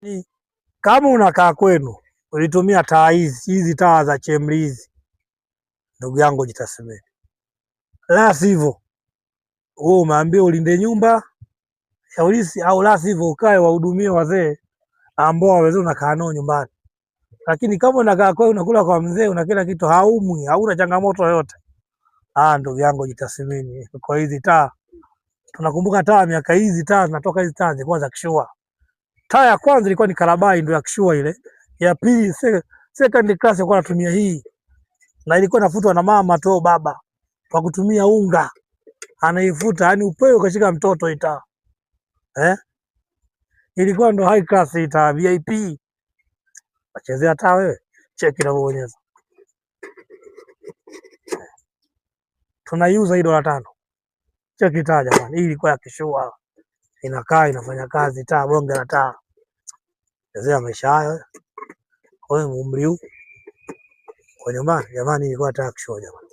Ni kama unakaa kwenu ulitumia taa hizi taa za chemlizi, ndugu yangu jitathmini, la sivyo wewe umeambiwa ulinde nyumba ya ulisi, au la sivyo ukae wahudumie wazee ambao waweza unakaa nao nyumbani. Lakini kama unakaa kwenu unakula kwa mzee, una kila kitu, haumwi, hauna changamoto yoyote, ndugu yangu jitathmini. Kwa hizi taa tunakumbuka taa miaka hizi taa zinatoka, hizi taa zilikuwa za kishua. Taa ya kwanza ilikuwa ni Karabai, ndio ya kishua ile. Ya pili second class ilikuwa natumia hii, na ilikuwa nafutwa na mama tu baba kwa kutumia unga, anaifuta yani upeo ukashika mtoto ita ilikuwa ndo high class ita VIP. Wachezea taa wewe, cheki na bonyeza. Tunaiuza hii $5. Cheki taa jamani, hii ilikuwa ya kishua, inakaa inafanya kazi taa, bonge la taa. Chezea maisha hayo wewe, umri huu kwa nyumbani jamani, ilikuwa taa kishua jamani.